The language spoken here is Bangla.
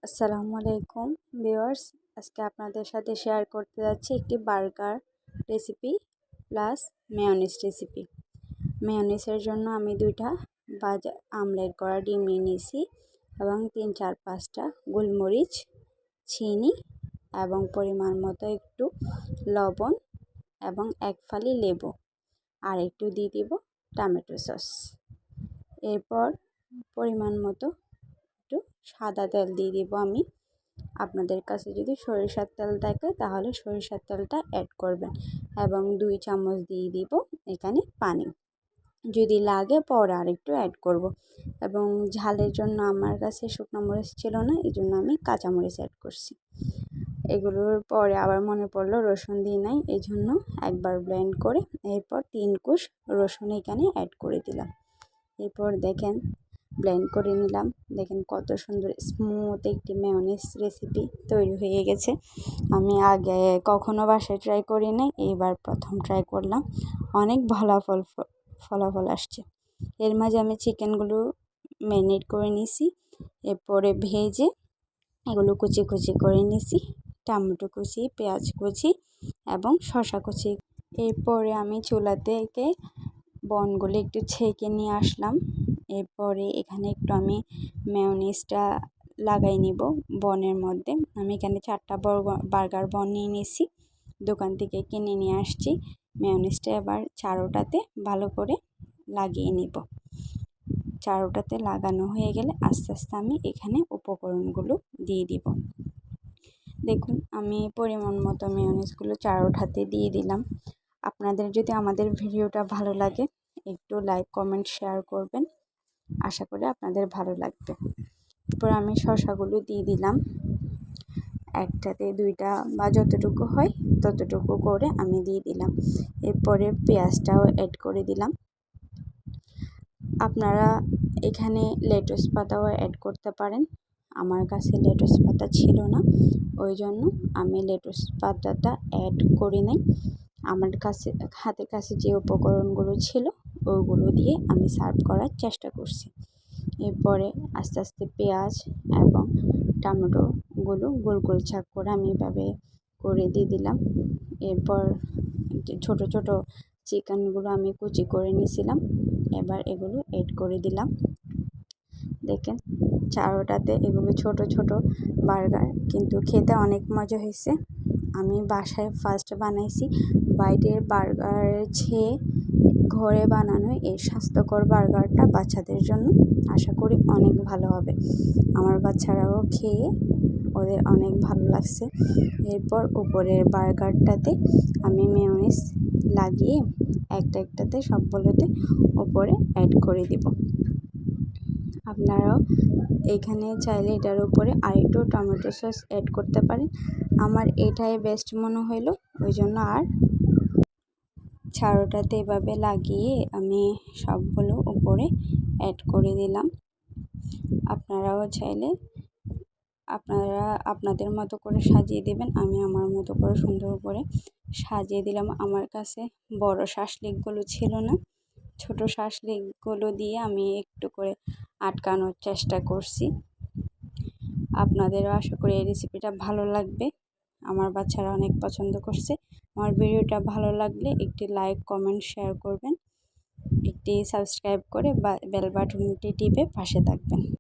আসসালামু আলাইকুম ভিউয়ার্স, আজকে আপনাদের সাথে শেয়ার করতে যাচ্ছি একটি burger recipe plus mayonnaise recipe. মেয়োনিজের জন্য আমি 2টা আমলেট করা ডিম নিয়ে নিয়েছি এবং 3-4-5টা গোলমরিচ, চিনি এবং পরিমাণ মতো একটু লবণ এবং 1 ফালি লেবু আর একটু দিয়ে দিব টমেটো সস। এরপর পরিমাণ মতো একটু সাদা তেল দিয়ে দিব আমি। আপনাদের কাছে যদি সরিষার তেল থাকে তাহলে সরিষার তেলটা অ্যাড করবেন এবং 2 চামচ দিয়ে দিব এখানে পানি। যদি লাগে পরে আরেকটু অ্যাড করব এবং ঝালের জন্য আমার কাছে শুকনো মরিচ ছিল না, এই জন্য আমি কাঁচামরিচ অ্যাড করছি। এগুলোর পরে আবার মনে পড়লো রসুন দিই নাই, এই জন্য একবার ব্লেন্ড করে এরপর 3 কোষ রসুন এখানে অ্যাড করে দিলাম। এরপর দেখেন ব্লেন্ড করে নিলাম। দেখেন কত সুন্দর স্মুথ একটি মেয়োনিজ রেসিপি তৈরি হয়ে গেছে। আমি আগে কখনো বাসায় ট্রাই করি নাই, এইবার প্রথম ট্রাই করলাম। অনেক ফলাফল আসছে। এর মাঝে আমি চিকেনগুলো ম্যারিনেট করে নিয়েছি, এরপরে ভেজে এগুলো কুচি কুচি করে নিয়েছি, টমেটো কুচি, পেঁয়াজ কুচি এবং শসা কুচি। এরপরে আমি চুলা থেকে বনগুলো একটু ছেঁকে নিয়ে আসলাম। এরপরে এখানে একটু আমি মেয়োনিজটা লাগাই নিব বনের মধ্যে। আমি এখানে 4টা বার্গার বন নিয়ে নিয়েছি, দোকান থেকে কিনে নিয়ে আসছি। মেয়োনিজটা এবার চারোটাতে ভালো করে লাগিয়ে নিব। চারোটাতে লাগানো হয়ে গেলে আস্তে আস্তে আমি এখানে উপকরণগুলো দিয়ে দিব। দেখুন আমি পরিমাণ মতো মেয়োনিজগুলো চারোটাতে দিয়ে দিলাম। আপনাদের যদি আমাদের ভিডিওটা ভালো লাগে একটু লাইক, কমেন্ট, শেয়ার করবেন, আশা করি আপনাদের ভালো লাগবে। এরপর আমি শসাগুলো দিয়ে দিলাম, একটাতে 2টা বা যতটুকু হয় ততটুকু করে আমি দিয়ে দিলাম। এরপরে পেঁয়াজটাও অ্যাড করে দিলাম। আপনারা এখানে লেটুস পাতাও অ্যাড করতে পারেন, আমার কাছে লেটুস পাতা ছিল না, ওই জন্য আমি লেটুস পাতাটা অ্যাড করি নাই। আমার হাতের কাছে যে উপকরণগুলো ছিল ওইগুলো দিয়ে আমি সার্ভ করার চেষ্টা করছি। এরপরে আস্তে আস্তে পেঁয়াজ এবং টমেটোগুলো গোল গোল ছাক করে আমি এভাবে করে দিয়ে দিলাম। এরপর ছোট ছোট চিকেনগুলো আমি কুচি করে নিয়েছিলাম, এবার এগুলো অ্যাড করে দিলাম। দেখেন চারোটাতে এগুলো ছোট ছোট বার্গার, কিন্তু খেতে অনেক মজা হয়েছে। আমি বাসায় ফার্স্ট বানাইছি, বাইরের বার্গারের চেয়ে ঘরে বানানো এই স্বাস্থ্যকর বার্গারটা বাচ্চাদের জন্য আশা করি অনেক ভালো হবে। আমার বাচ্চারাও খেয়ে ওদের অনেক ভালো লাগছে। এরপর উপরের বার্গারটাতে আমি মেয়োনিজ লাগিয়ে একটাতে সবগুলোতে উপরে অ্যাড করে দিব। আপনারাও এখানে চাইলে এটার উপরে আরেকটু টমেটো সস অ্যাড করতে পারেন। আমার এটাই বেস্ট মনে হলো, ওই জন্য আর চারোটাতে এভাবে লাগিয়ে আমি সবগুলো উপরে অ্যাড করে দিলাম। আপনারাও চাইলে আপনাদের মতো করে সাজিয়ে দেবেন। আমি আমার মতো করে সুন্দর করে সাজিয়ে দিলাম। আমার কাছে বড় শাসলিকগুলো ছিল না, ছোট শাসলিকগুলো দিয়ে আমি একটু করে আটকানোর চেষ্টা করছি। আপনাদেরও আশা করি এই রেসিপিটা ভালো লাগবে। আমার বাচ্চারা অনেক পছন্দ করছে। আমার ভিডিওটা ভালো লাগলে একটি লাইক, কমেন্ট, শেয়ার করবেন, একটি সাবস্ক্রাইব করে বেল বাটনটি টিপে পাশে থাকবেন।